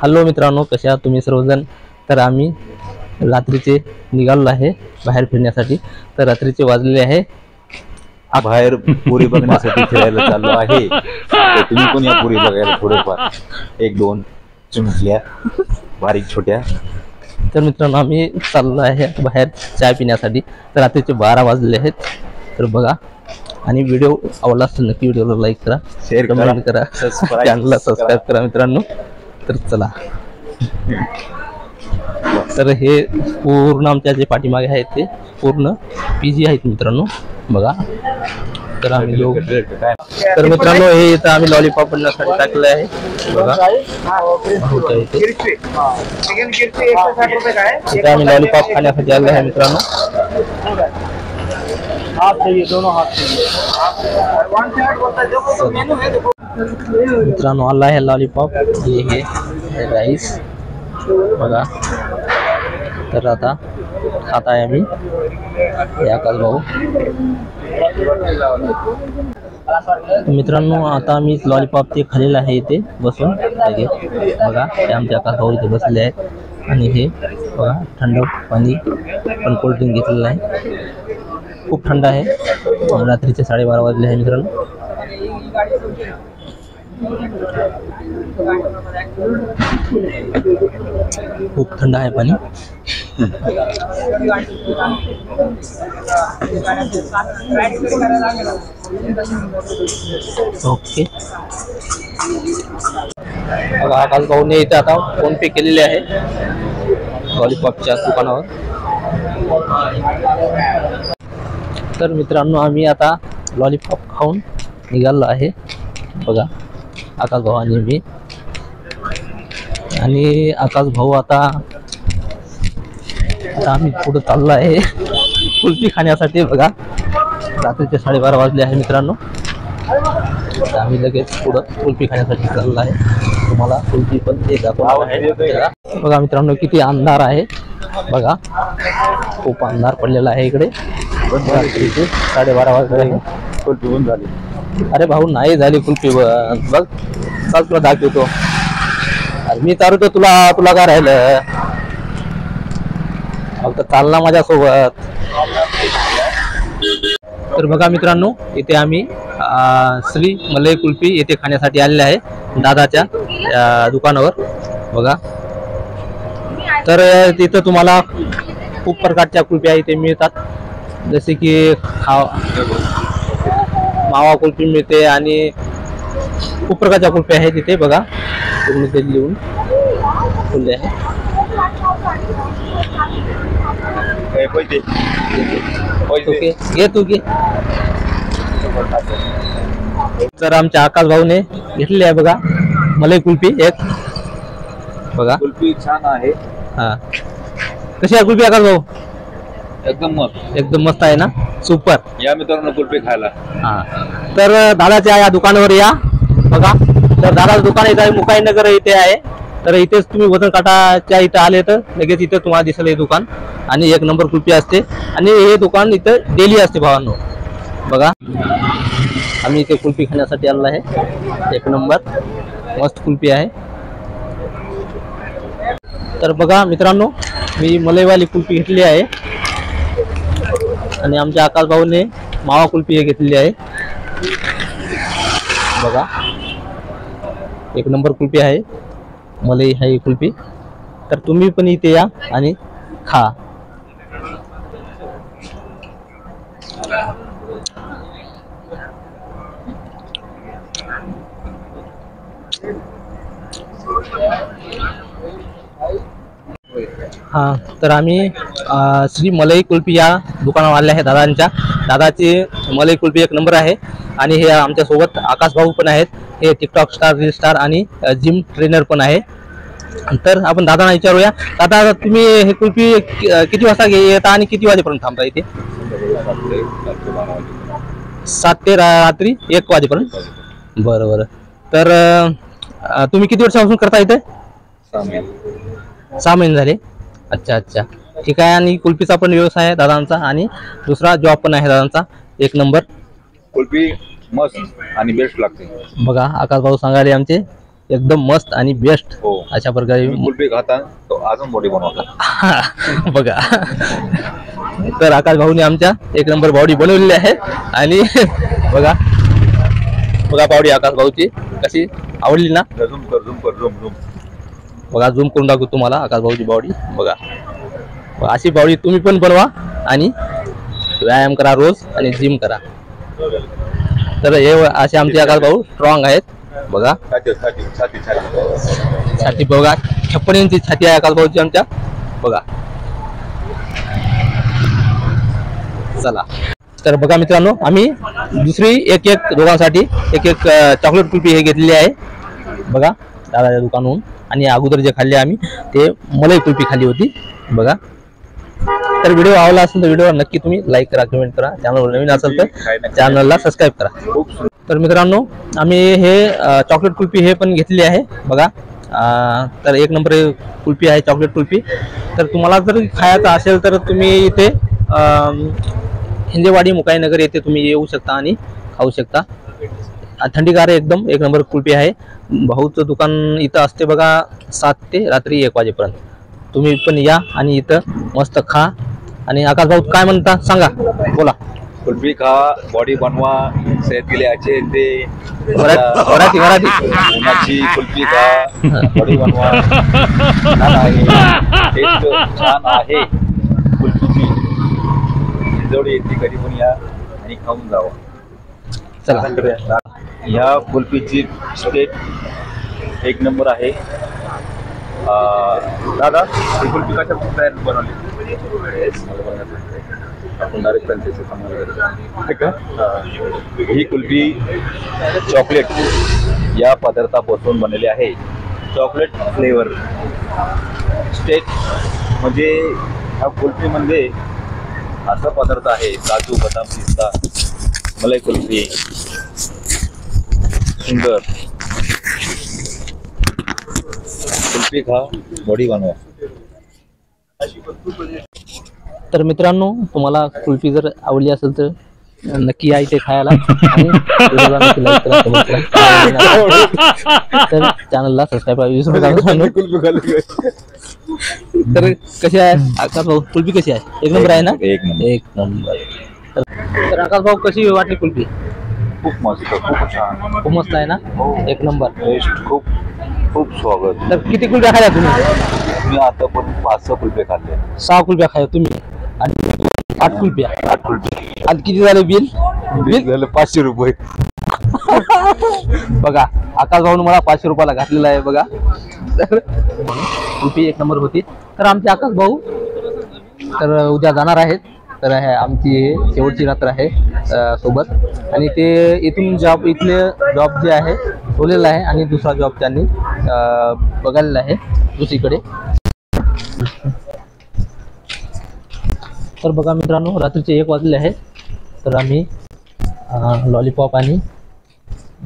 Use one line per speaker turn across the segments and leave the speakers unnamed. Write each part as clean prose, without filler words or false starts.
Hello मित्रांनो, कसे आहात तुम्ही सर्वजण? तर आम्ही रात्रीचे निघालो आहे बाहेर फिरण्यासाठी. तर रात्रीचे वाजलेले आहे,
बाहेर पुरी बघण्यासाठी फिरायला चाललो आहे. तर तुम्ही पण या पुरी बघायला थोडंफार एक दोन चुमकल्या बारीक छोट्या.
तर मित्रांनो आम्ही चाललो आहे बाहेर चाय पिण्यासाठी. तर रात्रीचे 12 वाजले आहेत. तर बघा, आणि व्हिडिओ आवडला असेल नक्की व्हिडिओला लाईक करा,
शेअर
कमेंट करा, चॅनलला सबस्क्राईब करा मित्रांनो. तर चला, तर हे पूर्ण आमच्या जे पाठीमागे आहेत ते पूर्ण PG आहेत मित्रांनो, बघा. तर आम्ही लोक, तर मित्रांनो हे इथं आम्ही लॉलीपॉप बनवण्यासाठी टाकलं आहे, बघा. इथे आम्ही लॉलीपॉप खाण्यासाठी आलो आहे मित्रांनो. मित्रांनो आला आहे लॉलीपॉप, हे राईस, बघा. तर आता खात आहे आम्ही आकाश भाऊ. मित्रांनो आता आम्ही लॉलीपॉप ते खाल्लेलं आहे इथे बसून, बघा. ते आमचे आकाश भाऊ इथे बसले आहेत. आणि हे बघा थंड पाणी पण कोल्ड्रिंक घेतलेलं आहे, खूप थंड आहे. रात्रीचे 12:30 वाजले आहे मित्रांनो. खूप थंड आहे पाणी. ओके, आकाश भाऊने इथे आता फोन पे केलेले आहे लॉलीपॉपच्या दुकानावर. तर मित्रांनो आम्ही आता लॉलीपॉप खाऊन निघालो आहे, बघा. आकाश भाऊ आणि मी. आणि आकाश भाऊ आता आम्ही पुढे चाललो आहे कुल्फी खाण्यासाठी, बघा. रात्रीचे 12:30 वाजले आहे मित्रांनो. आम्ही लगेच पुढं कुल्फी खाण्यासाठी चाललो आहे. तुम्हाला कुल्फी पण ते दाखवणार आहे, बघा मित्रांनो. किती अंधार आहे, बघा. खूप अंधार पडलेला आहे इकडे. रात्रीचे 12:30 वाजले आहे.
कुल्फी बंद झाली.
अरे भाऊ, नाही झाली कुल्फी बघ. चल तुला दाखवतो. अरे मी चालतो, तुला काय राहिलं? फक्त चाल ना माझ्यासोबत. तर बघा मित्रांनो, इथे आम्ही श्री मलई कुल्फी येथे खाण्यासाठी आलेले आहे दादाच्या दुकानावर, बघा. तर तिथं तुम्हाला खूप प्रकारच्या कुल्फ्या इथे मिळतात, जसे की मावा कुल्फी मिळते आणि खूप प्रकारच्या कुल्फ्या आहेत तिथे, बघा. पूर्ण ते लिहून खुले आहे. ओके, घे तू घे. तर आमच्या आकाश भाऊने घेतलेली आहे, बघा, मलई कुल्फी एक, बघा.
कुल्फी छान आहे.
हा, कशी आहे कुल्फी आकाश भाऊ?
एकदम मस्त,
एकदम मस्त आहे ना, सुपर.
या मित्रांनो कुल्फी खायला.
हा, तर दादाच्या या दुकानावर या, बघा. तर दादाचं दुकान इथे आहे, मुकाई नगर इथे आहे. तर इथेच तुम्ही वजन काटाच्या इथं आले तर लगेच इथे तुम्हाला दिसेल हे दुकान. आणि 1 नंबर कुल्फी असते. आणि हे दुकान इथं डेली असते भावांनो, बघा. आम्ही इथे कुल्फी खाण्यासाठी आलेलो आहे. 1 नंबर मस्त कुल्फी आहे. तर बघा मित्रांनो, मी मलईवाली कुल्फी घेतली आहे आणि आमच्या आकाश भाऊने मावा कुल्फी घेतलेली आहे, बघा. 1 नंबर कुल्फी आहे, मलई आहे कुल्फी. तर तुम्ही पण इथे या आणि खा. हा, तर आम्ही श्री मलई कुल्फी या दुकानावर आले आहे दादाची मलई कुल्फी 1 नंबर आहे. आणि हे आमच्या सोबत आकाश भाऊ पण आहेत, हे टिकटॉक स्टार, रील स्टार आणि जिम ट्रेनर पण आहे. तर आपण दादांना विचारूया, दादा तुम्ही हे कुल्फी किती वाजता येता आणि किती वाजेपर्यंत थांबता इथे? 7 ते रात्री 1 वाजेपर्यंत. बरं बरं. तर तुम्ही किती वर्षापासून करता इथे? 6 महिने झाले. अच्छा अच्छा, ठीक आहे. आणि कुल्फीचा पण व्यवसाय आहे दादांचा आणि दुसरा जॉब पण आहे दादांचा. 1 नंबर
कुल्फी मस्त आणि बेस्ट लागते.
बघा आकाश भाऊ सांगाले आमचे एकदम मस्त आणि बेस्ट
हो.
अशा प्रकारे
कुल्फी खाता तो अजून बॉडी बनवतात.
बघा. तर आकाश भाऊने आमच्या एक नंबर बॉडी बनवलेली आहे आणि बघा बघा पावडी आकाश भाऊची कशी आवडली ना.
झूम कर झूम.
बघा झूम करून दाखवू तुम्हाला आकाश भाऊची बॉडी. बघा अशी बॉडी तुम्ही पण बनवा आणि व्यायाम करा रोज आणि जिम करा. तर हे असे आमचे आकाश भाऊ स्ट्रॉंग आहेत. बघा छाती बघा 56 इंची छाती आहे आकाश भाऊची आमच्या. बघा चला. तर बघा मित्रांनो आम्ही दुसरी एक दोघांसाठी एक चॉकलेट कुल्फी हे घेतलेली आहे. बघा दादाच्या दुकानाहून. आणि अगोदर जे खाल्ले आम्ही ते मलाई कुल्फी खाल्ली होती. बघा. तर व्हिडिओ आवडला असेल तर व्हिडिओ नक्की तुम्ही लाईक करा, कमेंट करा. चॅनलवर नवीन असेल तर चॅनलला सबस्क्राईब करा. तर मित्रांनो आम्ही हे चॉकलेट कुल्फी हे पण घेतली आहे. बघा तर एक नंबर कुल्फी आहे चॉकलेट कुल्फी. तर तुम्हाला जर खायचं असेल तर तुम्ही इथे हिंजेवाडी मुकाईनगर येथे तुम्ही येऊ शकता आणि खाऊ शकता. थंडीगार एकदम एक नंबर कुल्फी आहे. भाऊचं दुकान इथं असते बघा 7 ते रात्री 1 वाजेपर्यंत. तुम्ही पण या आणि इथं मस्त खा. आणि आकाश भाऊ काय म्हणता सांगा, बोला.
कुल्फी खा, बॉडी बनवा, सेहत के लिए अच्छे ते.
मराठी
उन्हाची कुल्फी खा, बॉडी बनवा. छान आहे, टेस्ट छान आहे कुल्फीची. जेवढी येते कधी पण या आणि खाऊन जावा.
चला.
ह्या कुल्फीची टेस्ट एक नंबर आहे. दादा ही कुल्फी कशा तयार बनवली? आपण डायरेक्ट त्यांच्याशी संबंध का. ही कुल्फी चॉकलेट या पदार्थापासून बनलेली आहे. चॉकलेट फ्लेवर स्टेट म्हणजे ह्या कुल्फीमध्ये असा पदार्थ आहे काजू, बदाम, पिस्ता, मलाई कुल्फी. सुंदर कुल्फी खा, बॉडी बनवा.
तर मित्रांनो तुम्हाला कुल्फी जर आवडली असेल तर नक्की या इथे खायला. आणि व्हिडिओला नक्की like करा, comment करा. तर चॅनलला सबस्क्राईब करा. तर कशी आहे आकाश भाऊ कुल्फी? कशी आहे? एक नंबर आहे ना. एक नंबर. तर आकाश भाऊ कशी वाटली कुल्फी?
खूप मस्त, खूप छान,
खूप मस्त आहे ना. एक नंबर
टेस्ट खूप खूप स्वागत.
तर किती कुल्फ्या खाल्या तुम्ही?
मी आता पण 5-6 कुल्फे खाल्ले.
6 कुल्फ्या खाल्या तुम्ही आणि 8 कुल्फ्या.
8 कुल्फे.
आणि किती झाले बिल?
बिल झालं 500 रुपये.
बघा आकाश भाऊन मला 500 रुपयाला घातलेला आहे. बघा कुल्फी एक नंबर होती. तर आमचे आकाश भाऊ तर उद्या जाणार आहेत. तर आमची शेवटची रात्र आहे सोबत. आणि ते इथून इथले जॉब जे आहे सोडलेला आहे आणि दुसरा जॉब त्यांनी बघायला आहे दुसरीकडे. तर बघा मित्रांनो रात्रीचे 1 वाजले आहे. तर आम्ही लॉलीपॉप आणि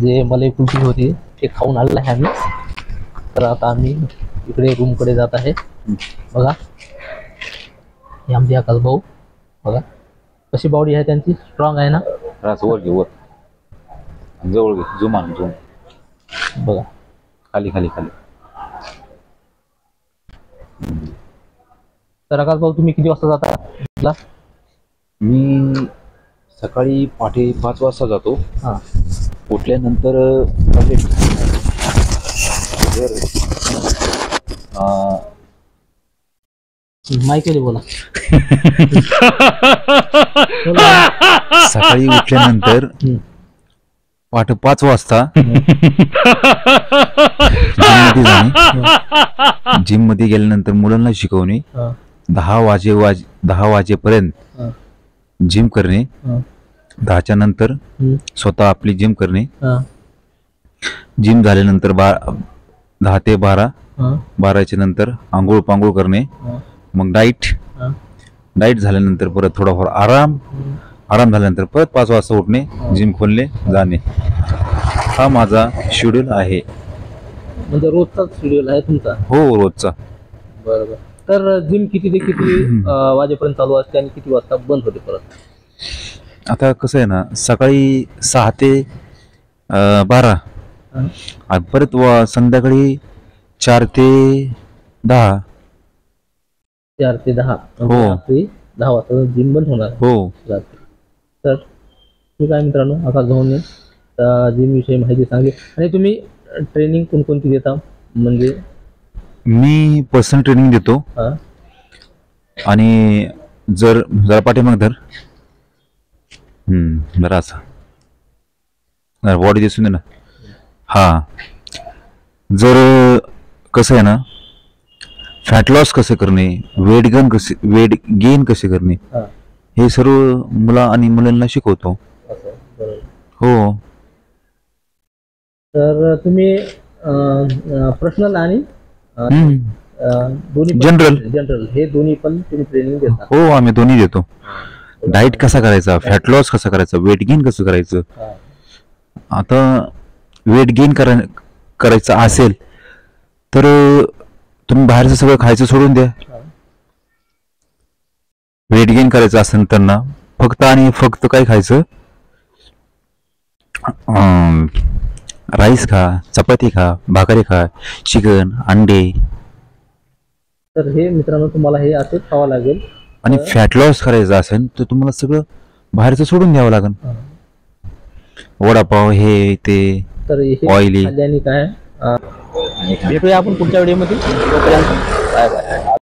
जे मलाई कुल्फी होती ते खाऊन आलेलं आहे आम्ही. तर आता आम्ही इकडे रूमकडे जात आहे. बघा हे आमचे आकाश भाऊ. बघा कशी बॉडी आहे त्यांची, स्ट्रॉंग आहे ना.
वर घे, वर जवळ घे, झूम आण झूम.
बघा
खाली खाली खाली.
तर आकाश भाऊ तुम्ही किती वाजता जाता?
मी सकाळी पहाटे 5 वाजता जातो.
हां.
उठल्यानंतर
माईकमध्ये बोला.
सकाळी उठल्यानंतर पहाटे 5 वाजता जिम मध्ये गेल्यानंतर मुलांना शिकवणे. 10 वाजेपर्यंत जिम करणे. 10च्या नंतर स्वतः आपली जिम करणे. जिम झाल्यानंतर 10 ते 12. 12च्या नंतर आंघोळ पांघोळ करणे. मग डाईट झाल्यानंतर परत थोडाफार आराम झाल्यानंतर परत 5 वाजता उठणे, जिम खोलणे, जाणे. हा माझा शेड्यूल आहे.
म्हणजे रोजचा शेड्यूल आहे तुमचा?
हो रोजचा.
बरोबर. तर जिम किती ते किती वाजेपर्यंत चालू असते आणि किती वाजता बंद होते परत?
आता कसं आहे ना, सकाळी 6 ते 12 आणि परत संध्याकाळी 4 ते 10.
4 ते 10.
हो.
रात्री 10 वाजता जिम बंद होणार
हो.
रात्री. तर ठीक आहे मित्रांनो, आता घेऊन जिम विषयी माहिती सांगली. आणि तुम्ही ट्रेनिंग कोणकोणती देता? म्हणजे
मी पर्सनल ट्रेनिंग देतो. आणि जरा पाठीमाग धर, जरा असं बॉडी दिसून दे ना. हा, जर कसं आहे ना, फॅट लॉस कसं करणे, वेट गेन कसे करणे, हे सर्व मुला आणि मुलांना शिकवतो. हो.
तर तुम्ही पर्सनल आणि दोन्ही जनरल हे दोन्ही पण तुम्ही ट्रेनिंग देता?
हो, आम्ही दोन्ही देतो. डाएट कसा करायचा, फॅट लॉस कसा करायचा, वेट गेन कसं करायचं. आता वेट गेन करायचं असेल तर तुम्ही बाहेरचं सगळं खायचं सोडून द्या. वेट गेन करायचं असेल तर ना, फक्त काय खायचं, राईस खा, चपाती खा, भाकरी खा, चिकन, अंडे.
तर हे मित्रांनो तुम्हाला हे असे खावं लागेल.
आणि फॅट लॉस करायचं असेल तर तुम्हाला सगळं बाहेरचं सोडून द्यावं लागेल. वडापाव, हे ते, ऑइली.
काय भेटूया आपण पुढच्या व्हिडिओमध्ये. Bye bye.